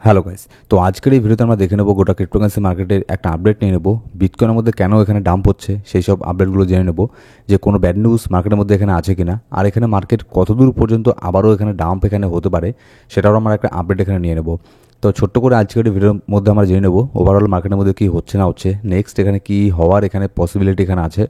Hello guys, তো আজকের এই ভিডিওতে আমরা দেখে নেব গোটা ক্রিপ্টোকারেন্সি মার্কেটের একটা আপডেট নিয়ে নেব। বিটকয়েনের মধ্যে কেন এখানে ডাম্প হচ্ছে সেই সব আপডেটগুলো জেনে নেব, যে কোনো ব্যাড নিউজ মার্কেটের মধ্যে এখানে আছে কিনা, আর এখানে মার্কেট কতদূর পর্যন্ত আবারও এখানে ডাম্প এখানে হতে পারে সেটাও আমরা একটা আপডেট এখানে নিয়ে নেব। তো ছোট্ট করে আজকের এই ভিডিওর মধ্যে আমরা জেনে নেব ওভারঅল মার্কেটের মধ্যে কী হচ্ছে না হচ্ছে, নেক্সট এখানে কী হওয়ার এখানে পসিবিলিটি এখানে আছে,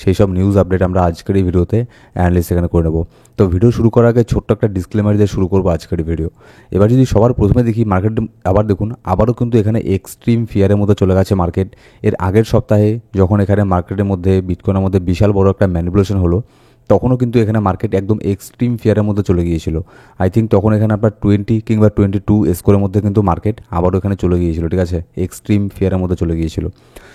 সেই সব নিউজ আপডেট আমরা আজকের এই ভিডিওতে অ্যানালিস এখানে করে নেব। তো ভিডিও শুরু করার আগে ছোট্ট একটা ডিসক্লেমার দিয়ে শুরু করবো আজকের এই ভিডিও। এবার যদি সবার প্রথমে দেখি মার্কেট, আবার দেখুন আবারও কিন্তু এখানে এক্সট্রিম ফিয়ারের মধ্যে চলে গেছে মার্কেট। এর আগের সপ্তাহে যখন এখানে মার্কেটের মধ্যে বিটকয়েনের মধ্যে বিশাল বড় একটা ম্যানিপুলেশন হলো, তখনও কিন্তু এখানে মার্কেট একদম এক্সট্রিম ফিয়ারের মধ্যে চলে গিয়েছিল। আই থিঙ্ক তখন এখানে আপনার 20 কিংবা 22 স্কোরের মধ্যে কিন্তু মার্কেট আবারও এখানে চলে গিয়েছিল, ঠিক আছে, এক্সট্রিম ফিয়ারের মধ্যে চলে গিয়েছিল।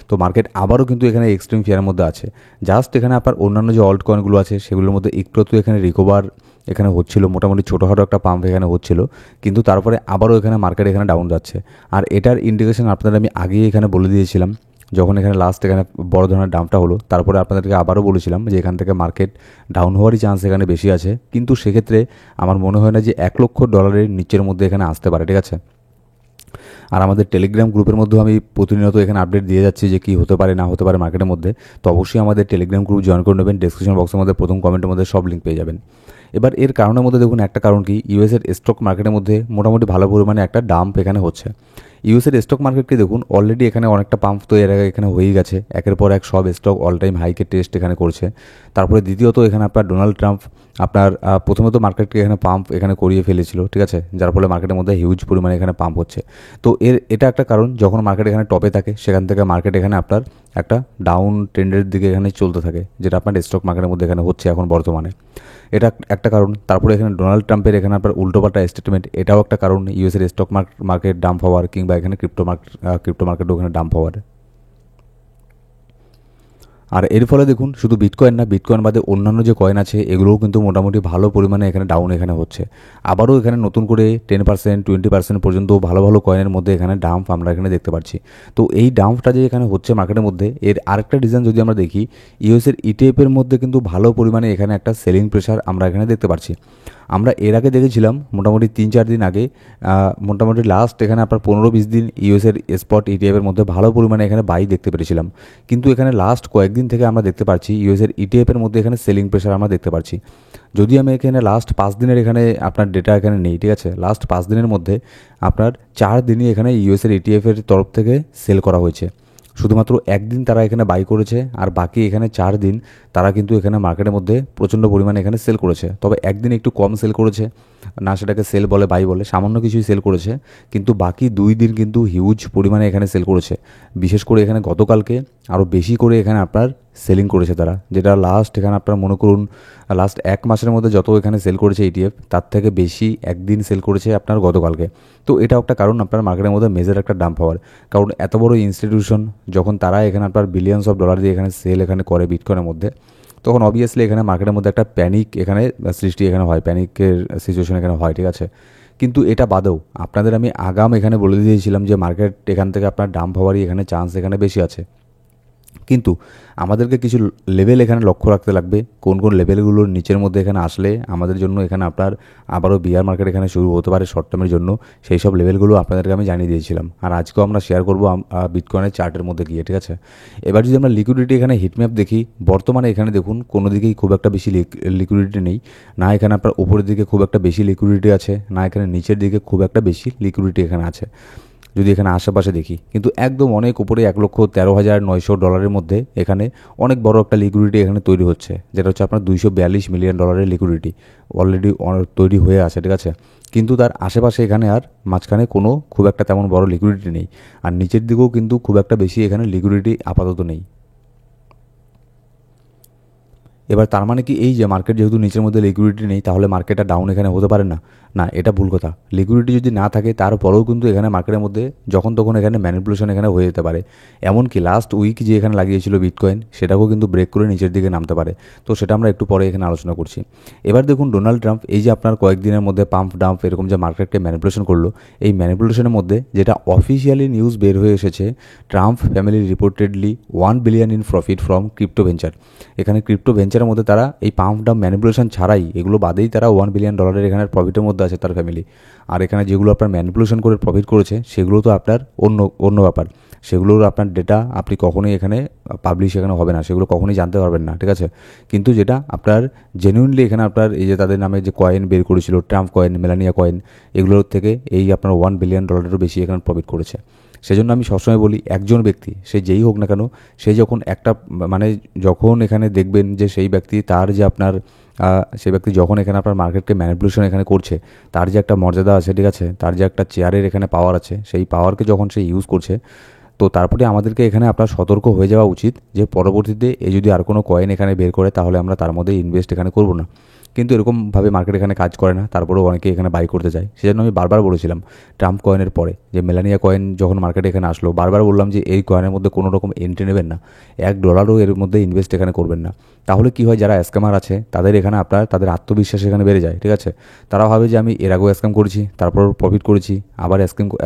তো মার্কেট আবারও কিন্তু এখানে এক্সট্রিম ফিয়ারের মধ্যে আছে। জাস্ট এখানে আপনার অন্যান্য যে অল্ট কয়েনগুলো আছে সেগুলোর মধ্যে একটু এখানে রিকভার এখানে হচ্ছিল, মোটামুটি ছোটোখাটো একটা পাম্প এখানে হচ্ছিল, কিন্তু তারপরে আবারও এখানে মার্কেট এখানে ডাউন যাচ্ছে। আর এটার ইন্ডিকেশন আপনাদের আমি আগেই এখানে বলে দিয়েছিলাম, যখন এখানে লাস্ট এখানে বড় ধরনের ডাম্পটা হলো, তারপরে আপনাদেরকে আবারও বলেছিলাম যে এখান থেকে মার্কেট ডাউন হওয়ারই চান্স এখানে বেশি আছে, কিন্তু সেক্ষেত্রে আমার মনে হয় না যে $1,00,000 নিচের মধ্যে এখানে আসতে পারে, ঠিক আছে। আর আমাদের টেলিগ্রাম গ্রুপের মধ্যেও আমি প্রতিনিয়ত এখানে আপডেট দিয়ে যাচ্ছি যে কী হতে পারে না হতে পারে মার্কেটের মধ্যে। তো অবশ্যই আমাদের টেলিগ্রাম গ্রুপ জয়েন করে নেবেন, ডেসক্রিপশন বক্সের মধ্যে প্রথম কমেন্টের মধ্যে সব লিঙ্ক পেয়ে যাবেন। এবার এর কারণের মধ্যে দেখুন একটা কারণ কি, ইউএসের স্টক মার্কেটের মধ্যে মোটামুটি ভালো পরিমাণে একটা ডাম্প এখানে হচ্ছে। ইউএসের স্টক মার্কেটকে দেখুন অলরেডি এখানে অনেকটা পাম্প তো এর আগে এখানে হয়েই গেছে, একের পর এক সব স্টক অল টাইম হাইকের টেস্ট এখানে করছে। তারপরে দ্বিতীয়ত এখানে আপনার ডোনাল্ড ট্রাম্প আপনার প্রথমত মার্কেটকে এখানে পাম্প এখানে করিয়ে ফেলেছিল, ঠিক আছে, যার ফলে মার্কেটের মধ্যে হিউজ পরিমাণে এখানে পাম্প হচ্ছে। তো এটা একটা কারণ, যখন মার্কেট এখানে টপে থাকে সেখান থেকে মার্কেট এখানে আপনার একটা ডাউন ট্রেন্ডের দিকে এখানে চলতে থাকে, যেটা আপনার স্টক মার্কেটের মধ্যে এখানে হচ্ছে এখন বর্তমানে। এটা একটা কারণ। তারপরে এখানে ডোনাল্ড ট্রাম্পের এখানে আপনার উল্টোপাল্টা স্টেটমেন্ট, এটাও একটা কারণ ইউএসের স্টক মার্কেট ডাম্প হওয়ার, কিংবা এখানে ক্রিপ্টো মার্কেটও এখানে ডাম্প হওয়ার। আর এর ফলে দেখুন শুধু বিটকয়েন না, বিটকয়েন বাদে অন্যান্য যে কয়েন আছে এগুলোও কিন্তু মোটামুটি ভালো পরিমাণে এখানে ডাউন এখানে হচ্ছে। আবারও এখানে নতুন করে 10%, 20% পর্যন্ত ভালো ভালো কয়েনের মধ্যে এখানে ডাম্প আমরা এখানে দেখতে পাচ্ছি। তো এই ডাম্পটা যে এখানে হচ্ছে মার্কেটের মধ্যে, এর আরেকটা রিজন যদি আমরা দেখি, ইউএসের ইটিএফের মধ্যে কিন্তু ভালো পরিমাণে এখানে একটা সেলিং প্রেশার আমরা এখানে দেখতে পাচ্ছি। আমরা এর আগে দেখেছিলাম মোটামুটি 3-4 দিন আগে, মোটামুটি লাস্ট এখানে আপনার 15-20 দিন ইউএসের স্পট ইটিএফের মধ্যে ভালো পরিমাণে এখানে বাই দেখতে পেরেছিলাম, কিন্তু এখানে লাস্ট কয়েকদিন থেকে আমরা দেখতে পাচ্ছি ইউএসের ইটিএফের মধ্যে এখানে সেলিং প্রেশার আমরা দেখতে পাচ্ছি। যদি আমি এখানে লাস্ট 5 দিনের এখানে আপনার ডেটা এখানে নেই, ঠিক আছে, লাস্ট 5 দিনের মধ্যে আপনার 4 দিনই এখানে ইউএসের ইটিএফের তরফ থেকে সেল করা হয়েছে। শুধুমাত্র একদিন তারা এখানে বাই করেছে, আর বাকি এখানে 4 দিন তারা কিন্তু এখানে মার্কেটের মধ্যে প্রচণ্ড পরিমাণে এখানে সেল করেছে। তবে একদিন একটু কম সেল করেছে, না সেটাকে সেল বলে বাই বলে, সামান্য কিছুই সেল করেছে, কিন্তু বাকি 2 দিন কিন্তু হিউজ পরিমাণে এখানে সেল করেছে। বিশেষ করে এখানে গতকালকে আরও বেশি করে এখানে আপনার সেলিং করেছে তারা, যেটা লাস্ট এখানে আপনার মনে করুন লাস্ট 1 মাসের মধ্যে যত এখানে সেল করেছে ইটিএফ, তার থেকে বেশি একদিন সেল করেছে আপনার গতকালকে। তো এটাও একটা কারণ আপনার মার্কেটের মধ্যে মেজর একটা ডাম্প হওয়ার, কারণ এত বড় ইনস্টিটিউশন যখন তারা এখানে আপনার বিলিয়নস অফ ডলার দিয়ে এখানে সেল এখানে করে বিটকয়েনের মধ্যে, তখন অবভিয়াসলি এখানে মার্কেটের মধ্যে একটা প্যানিক এখানে সৃষ্টি এখানে হয়, প্যানিকের সিচুয়েশন এখানে হয়, ঠিক আছে। কিন্তু এটা বাদেও আপনাদের আমি আগাম এখানে বলে দিয়েছিলাম যে মার্কেট এখান থেকে আপনার ডাম্প হওয়ারই এখানে চান্স এখানে বেশি আছে, কিন্তু আমাদেরকে কিছু লেভেল এখানে লক্ষ্য রাখতে লাগবে, কোন কোন লেভেলগুলোর নিচের মধ্যে এখানে আসলে আমাদের জন্য এখানে আপনার আবারও বিয়ার মার্কেট এখানে শুরু হতে পারে শর্ট টার্মের জন্য, সেই সব লেভেলগুলো আপনাদেরকে আমি জানিয়ে দিয়েছিলাম। আর আজকেও আমরা শেয়ার করবো বিটকয়েনের চার্টের মধ্যে গিয়ে, ঠিক আছে। এবার যদি আমরা লিকুইডিটি এখানে হিটম্যাপ দেখি, বর্তমানে এখানে দেখুন কোনো দিকেই খুব একটা বেশি লিকুইডিটি নেই, না এখানে আপনার উপরের দিকে খুব একটা বেশি লিকুইডিটি আছে, না এখানে নিচের দিকে খুব একটা বেশি লিকুইডিটি এখানে আছে। যদি এখানে আশেপাশে দেখি, কিন্তু একদম অনেক উপরে $1,13,900 মধ্যে এখানে অনেক বড় একটা লিকুইডিটি এখানে তৈরি হচ্ছে, যেটা হচ্ছে আপনার $242 মিলিয়ন লিকুইডিটি অলরেডি তৈরি হয়ে আছে, ঠিক আছে। কিন্তু তার আশেপাশে এখানে আর মাঝখানে কোনো খুব একটা তেমন বড় লিকুইডিটি নেই, আর নিচের দিকেও কিন্তু খুব একটা বেশি এখানে লিকুইডিটি আপাতত নেই। এবার তার মানে কি এই যে মার্কেট যেহেতু নিচের মধ্যে লিকুইডিটি নেই, তাহলে মার্কেটটা ডাউন এখানে হতে পারে না? না, এটা ভুল কথা। লিকুইডিটি যদি না থাকে তারপরেও কিন্তু এখানে মার্কেটের মধ্যে যখন তখন এখানে ম্যানিপুলেশন এখানে হয়ে যেতে পারে। এমনকি লাস্ট উইক যে এখানে লাগিয়েছিল বিটকয়েন, সেটাকেও কিন্তু ব্রেক করে নিচের দিকে নামতে পারে। তো সেটা আমরা একটু পরে এখানে আলোচনা করছি। এবার দেখুন ডোনাল্ড ট্রাম্প এই যে আপনার কয়েকদিনের মধ্যে পাম্প ডাম্প এরকম যে মার্কেটকে ম্যানিপুলেশন করলো, এই ম্যানিপুলেশনের মধ্যে যেটা অফিসিয়ালি নিউজ বের হয়ে এসেছে, Trump family reportedly $1 billion in profit from crypto venture. এখানে ক্রিপ্টো ভেঞ্চার ফিউচারের মধ্যে তারা এই পাম্প ডাম্প ম্যানিপুলেশন ছাড়াই এগুলো বাদেই তারা $1 বিলিয়ন এখানে প্রফিটের মধ্যে আছে তার ফ্যামিলি। আর এখানে যেগুলো আপনার ম্যানিপুলেশন করে প্রফিট করেছে সেগুলো তো আপনার অন্য অন্য ব্যাপার, সেগুলোর আপনার ডেটা আপনি কখনোই এখানে পাবলিশ এখানে হবে না, সেগুলো কখনোই জানতে পারবেন না, ঠিক আছে। কিন্তু যেটা আপনার জেনুইনলি এখানে আপনার এই যে তাদের নামে যে কয়েন বের করেছিল, ট্রাম্প কয়েন, মেলানিয়া কয়েন, এগুলোর থেকে এই আপনার $1 বিলিয়ন বেশি এখানে প্রফিট করেছে। সেজন্য আমি সবসময় বলি একজন ব্যক্তি সে যেই হোক না কেন, সে যখন একটা মানে যখন এখানে দেখবেন যে সেই ব্যক্তি তার যে আপনার সেই ব্যক্তি যখন এখানে আপনার মার্কেটকে ম্যানিপুলেশন এখানে করছে, তার যে একটা মর্যাদা আছে, ঠিক আছে, তার যে একটা চেয়ারের এখানে পাওয়ার আছে, সেই পাওয়ারকে যখন সে ইউজ করছে, তো তারপরে আমাদেরকে এখানে আপনার সতর্ক হয়ে যাওয়া উচিত যে পরবর্তীতে এ যদি আর কোনো কয়েন এখানে বের করে তাহলে আমরা তার মধ্যে ইনভেস্ট এখানে করব না। কিন্তু এরকমভাবে মার্কেট এখানে কাজ করে না, তারপরেও অনেকে এখানে বাই করতে চায়। সেজন্য আমি বারবার বলেছিলাম ট্রাম্প কয়েনের পরে যে মেলানিয়া কয়েন যখন মার্কেটে এখানে আসলো, বারবার বললাম যে এই কয়েনের মধ্যে কোনো রকম এন্ট্রি নেবেন না, $1 এর মধ্যে ইনভেস্ট এখানে করবেন না। তাহলে কি হয়, যারা স্ক্যামার আছে তাদের এখানে আপনার তাদের আত্মবিশ্বাস এখানে বেড়ে যায়, ঠিক আছে। তারা ভাবে যে আমি এর আগেও স্ক্যাম করেছি, তারপর প্রফিট করেছি, আবার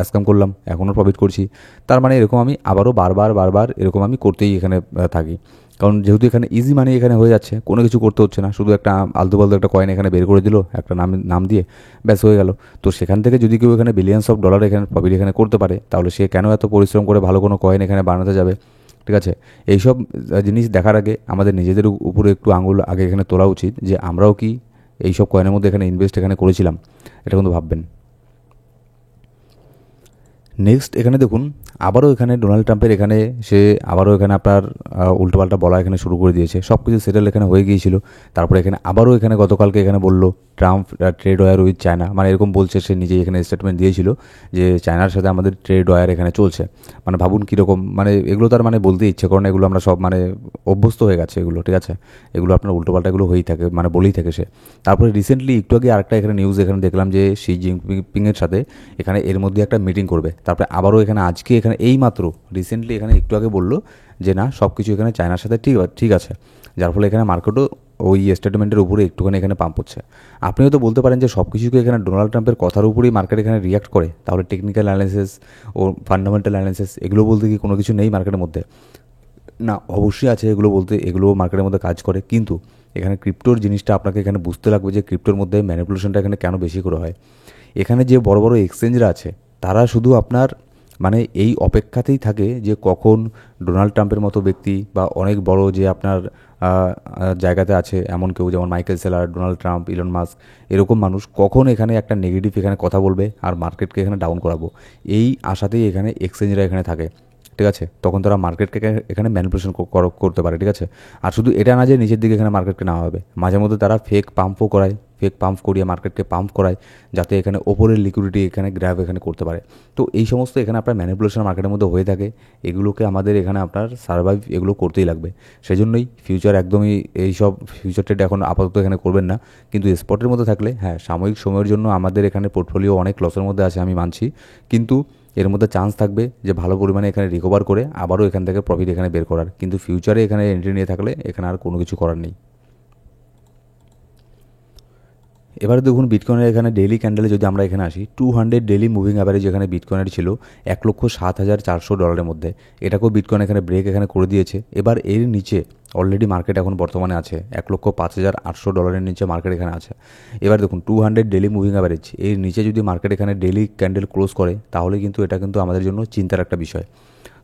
স্ক্যাম করলাম, এখনও প্রফিট করছি, তার মানে এরকম আমি আবারও বারবার এরকম আমি করতেই এখানে থাকি। কারণ যেহেতু এখানে ইজি মানি এখানে হয়ে যাচ্ছে, কোনো কিছু করতে হচ্ছে না, শুধু একটা আলতু ফালতু একটা কয়েন এখানে বের করে দিল একটা নাম দিয়ে, ব্যাস হয়ে গেল। তো সেখান থেকে যদি কেউ এখানে বিলিয়নস অফ ডলার এখানে প্রফিট এখানে করতে পারে, তাহলে সে কেন এত পরিশ্রম করে ভালো কোনো কয়েন এখানে বানাতে যাবে, ঠিক আছে। এইসব জিনিস দেখার আগে আমাদের নিজেদের উপরে একটু আঙুল আগে এখানে তোলা উচিত যে আমরাও কি এইসব কয়েনের মধ্যে এখানে ইনভেস্ট এখানে করেছিলাম, এটা কিন্তু ভাববেন। নেক্সট এখানে দেখুন আবারও এখানে ডোনাল্ড ট্রাম্পের এখানে সে আবারও এখানে আপনার উল্টোপাল্টা বলা এখানে শুরু করে দিয়েছে, সব কিছু সেটেল এখানে হয়ে গিয়েছিল। তারপরে এখানে আবারও এখানে গতকালকে এখানে বললো Trump trade war with China, মানে এরকম বলছে, সে নিজেই এখানে স্টেটমেন্ট দিয়েছিল যে চায়নার সাথে আমাদের ট্রেড ওয়ার এখানে চলছে। মানে ভাবুন কীরকম, মানে এগুলো তার মানে বলতে ইচ্ছে করে না, এগুলো আমরা সব মানে অভ্যস্ত হয়ে গেছে এগুলো, ঠিক আছে। এগুলো আপনার উল্টোপাল্টা এগুলো হয়েই থাকে, মানে বলেই থাকে সে। তারপরে রিসেন্টলি একটু আগে আরেকটা এখানে নিউজ এখানে দেখলাম যে শি জিনপিংয়ের সাথে এখানে এর মধ্যে একটা মিটিং করবে। তারপরে আবারও এখানে আজকে এখানে এই মাত্র রিসেন্টলি এখানে একটু আগে বললো যে না সব কিছু এখানে চায়নার সাথে ঠিক আছে, যার ফলে এখানে মার্কেটও ওই স্টেটমেন্টের উপরে একটুখানি এখানে পাম্প হচ্ছে। আপনিও তো বলতে পারেন যে সব কিছুকে এখানে ডোনাল্ড ট্রাম্পের কথার উপরেই মার্কেট এখানে রিয়াক্ট করে, তাহলে টেকনিক্যাল অ্যানালিসিস ও ফান্ডামেন্টাল অ্যানালিসিস এগুলো বলতে কি কোনো কিছু নেই মার্কেটের মধ্যে? না, অবশ্যই আছে, এগুলো বলতে এগুলো মার্কেটের মধ্যে কাজ করে। কিন্তু এখানে ক্রিপ্টোর জিনিসটা আপনাকে এখানে বুঝতে লাগবে যে ক্রিপ্টোর মধ্যে ম্যানিপুলেশনটা এখানে কেন বেশি করে হয়। এখানে যে বড় বড় এক্সচেঞ্জরা আছে তারা শুধু আপনার মানে এই অপেক্ষাতেই থাকে যে কখন ডোনাল্ড ট্রাম্পের মতো ব্যক্তি বা অনেক বড় যে আপনার জায়গাতে আছে এমন কেউ, যেমন Michael seller, Donald Trump, Elon Musk, এরকম মানুষ কখন এখানে একটা নেগেটিভ এখানে কথা বলবে আর মার্কেটকে এখানে ডাউন করাবো, এই আশাতেই এখানে এক্সচেঞ্জরা এখানে থাকে, ঠিক আছে। তখন তারা মার্কেটকে এখানে ম্যানিপুলেশন করতে পারে, ঠিক আছে। আর শুধু এটা না যে নিচের দিকে এখানে মার্কেটকে নেওয়া হবে, মাঝে মধ্যে তারা ফেক পাম্পও করায়, ফেক পাম্প করিয়ে মার্কেটকে পাম্প করায় যাতে এখানে ওপরের লিকুইডিটি এখানে গ্র্যাব এখানে করতে পারে। তো এই সমস্ত এখানে আপনার ম্যানিপুলেশন মার্কেটের মধ্যে হয়ে থাকে, এগুলোকে আমাদের এখানে আপনার সার্ভাইভ এগুলো করতেই লাগবে। সেই জন্যই ফিউচার একদমই এইসব ফিউচার ট্রেড এখন আপাতত এখানে করবেন না। কিন্তু স্পটের মধ্যে থাকলে হ্যাঁ সাময়িক সময়ের জন্য আমাদের এখানে পোর্টফোলিও অনেক লসের মধ্যে আছে আমি মানছি, কিন্তু এর মধ্যে চান্স থাকবে যে ভালো পরিমাণে এখানে রিকভার করে আবারও এখান থেকে প্রফিট এখানে বের করার। কিন্তু ফিউচারে এখানে এন্ট্রি নিয়ে থাকলে এখানে আর কোনো কিছু করার নেই। এবারে দেখুন বিটকয়েনের এখানে ডেইলি ক্যান্ডেলে যদি আমরা এখানে আসি, 200 ডেইলি মুভিং অ্যাভারেজ এখানে বিটকয়েনের ছিল $1,07,400 মধ্যে। এটাকেও বিটকয়েন এখানে ব্রেক এখানে করে দিয়েছে। এবার এর নিচে অলরেডি মার্কেট এখন বর্তমানে আছে $1,05,800 নিচে মার্কেট এখানে আছে। এবার দেখুন 200 ডেইলি মুভিং অ্যাভারেজ এর নিচে যদি মার্কেট এখানে ডেইলি ক্যান্ডেল ক্লোজ করে তাহলে কিন্তু এটা কিন্তু আমাদের জন্য চিন্তার একটা বিষয়।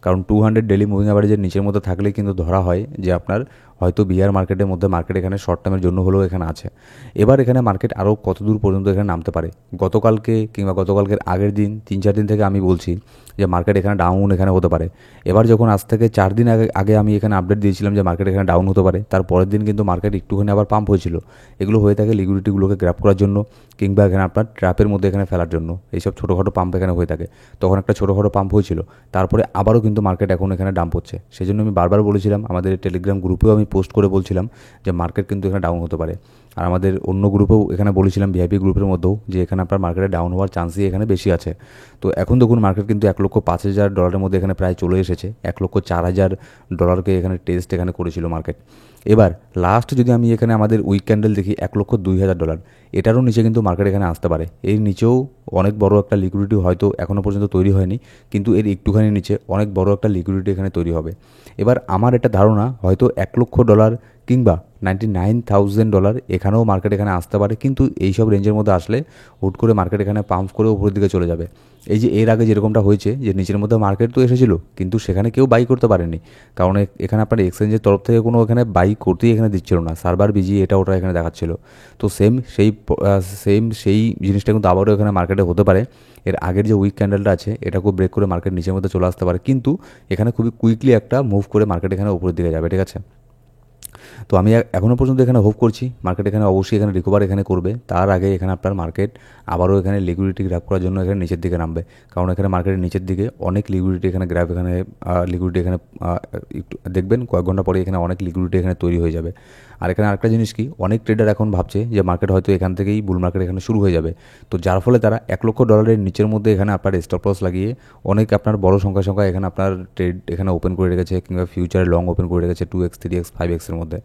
কারণ 200 ডেইলি মুভিং অ্যাভারেজের নিচের মধ্যে থাকলে কিন্তু ধরা হয় যে আপনার হয়তো বিয়ার মার্কেটের মধ্যে মার্কেট এখানে শর্ট টার্মের জন্য হলেও এখানে আছে। এবার এখানে মার্কেট আরও কত দূর পর্যন্ত এখানে নামতে পারে, গতকালকে কিংবা গতকালকের আগের দিন 3-4 দিন থেকে আমি বলছি যে মার্কেট এখানে ডাউন এখানে হতে পারে। এবার যখন আজ থেকে 4 দিন আগে আমি এখানে আপডেট দিয়েছিলাম যে মার্কেট এখানে ডাউন হতে পারে, তার পরের দিন কিন্তু মার্কেট একটুখানি আবার পাম্প হয়েছিল। এগুলো হয়ে থাকে লিকুইডিটিগুলোকে গ্র্যাব করার জন্য কিংবা এখানে আপনার ট্র্যাপের মধ্যে এখানে ফেলার জন্য, এইসব ছোটোখাটো পাম্প এখানে হয়ে থাকে। তখন একটা ছোটোখাটো পাম্প হয়েছিল, তারপরে আবারও কিন্তু মার্কেট এখন এখানে ডাম্প হচ্ছে। সেই জন্য আমি বারবার বলেছিলাম, আমাদের টেলিগ্রাম গ্রুপেও আমি পোস্ট করে বলছিলাম যে মার্কেট কিন্তু এখানে ডাউন হতে পারে। আর আমাদের অন্য গ্রুপেও এখানে বলেছিলাম ভিআইপি গ্রুপের মধ্যেও যে এখানে আপনার মার্কেটে ডাউন হওয়ার চান্সই এখানে বেশি আছে। তো এখন দেখুন মার্কেট কিন্তু $1,05,000 মধ্যে এখানে প্রায় চলে এসেছে। $1,04,000 এখানে টেস্ট এখানে করেছিল মার্কেট। এবার লাস্ট যদি আমি এখানে আমাদের উইক ক্যান্ডেল দেখি $1,02,000, এটারও নিচে কিন্তু মার্কেট এখানে আসতে পারে। এর নিচেও অনেক বড় একটা লিকুইডিটি হয়তো এখনও পর্যন্ত তৈরি হয়নি, কিন্তু এর একটুখানি নিচে অনেক বড় একটা লিকুইডিটি এখানে তৈরি হবে। এবার আমার এটা ধারণা হয়তো $1,00,000 কিংবা $99,000 এখানেও মার্কেট এখানে আসতে পারে, কিন্তু এইসব রেঞ্জের মধ্যে আসলে হুট করে মার্কেট এখানে পাম্প করে উপরের দিকে চলে যাবে। এই যে এর আগে যেরকমটা হয়েছে যে নিচের মধ্যে মার্কেট তো এসেছিল, কিন্তু সেখানে কেউ বাই করতে পারেনি, কারণ এখানে আপনার এক্সচেঞ্জের তরফ থেকে কোনো এখানে বাই করতেই এখানে দিচ্ছিল না, সার্ভার বিজি এটা ওটা এখানে দেখাচ্ছিল। তো সেই জিনিসটা কিন্তু আবারও এখানে মার্কেটে হতে পারে। এর আগের যে উইক ক্যান্ডেলটা আছে এটাকেও ব্রেক করে মার্কেট নিচের মধ্যে চলে আসতে পারে, কিন্তু এখানে খুবই কুইকলি একটা মুভ করে মার্কেট এখানে উপরের দিকে যাবে, ঠিক আছে। তো আমি এখনও পর্যন্ত এখানে হোপ করছি মার্কেট এখানে অবশ্যই এখানে রিকভার এখানে করবে। তার আগে এখানে আপনার মার্কেট আবারও এখানে লিকুইডিটি গ্র্যাব করার জন্য এখানে নিচের দিকে নামবে, কারণ এখানে মার্কেটের নিচের দিকে অনেক লিকুইডিটি এখানে গ্র্যাব লিকুইডিটি এখানে একটু দেখবেন কয়েক ঘন্টা পরে এখানে অনেক লিকুইডিটি এখানে তৈরি হয়ে যাবে। আর এখানে আরেকটা জিনিস কি, অনেক ট্রেডার এখন ভাবছে যে মার্কেট হয়তো এখান থেকেই বুল মার্কেট এখানে শুরু হয়ে যাবে, তো যার ফলে তারা $1,00,000 নিচের মধ্যে এখানে আপনার স্টপ লস লাগিয়ে অনেক আপনার বড় সংখ্যা এখানে আপনার ট্রেড এখানে ওপেন করে রেখেছে, কিংবা ফিউচারে লং ওপেন করে রেখেছে 2x 3x 5x এর মধ্যে।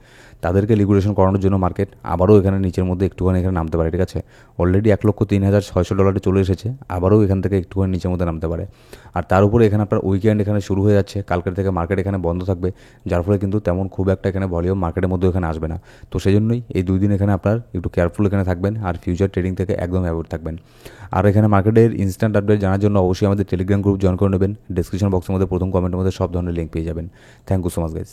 তাদেরকে লিকুইডেশন করানোর জন্য মার্কেট আবারও এখানে নিচের মধ্যে একটুখানি এখানে নামতে পারে, ঠিক আছে। অলরেডি $1,03,600 চলে এসেছে, আবারও এখান থেকে একটুখানি নিচের মধ্যে নামতে পারে। আর তার উপরে এখানে আপনার উইকেন্ড এখানে শুরু হয়ে যাচ্ছে, কালকের থেকে মার্কেট এখানে বন্ধ থাকবে, যার ফলে কিন্তু তেমন খুব একটা এখানে ভলিউম মার্কেটের মধ্যে এখানে আসবে না। তো সেই জন্যই এই 2 দিন এখানে আপনার একটু কেয়ারফুল এখানে থাকবেন, আর ফিউচার ট্রেডিং থেকে একদম অ্যাভয়েড থাকবেন। আর এখানে মার্কেটের ইনস্ট্যান্ট আপডেট জানার জন্য অবশ্যই আমাদের টেলিগ্রাম গ্রুপ জয়েন করে নেবেন। ডিসক্রিপশন বক্সের মধ্যে প্রথম কমেন্টের মধ্যে সব ধরনের লিঙ্ক পেয়ে যাবেন। Thank you so much guys.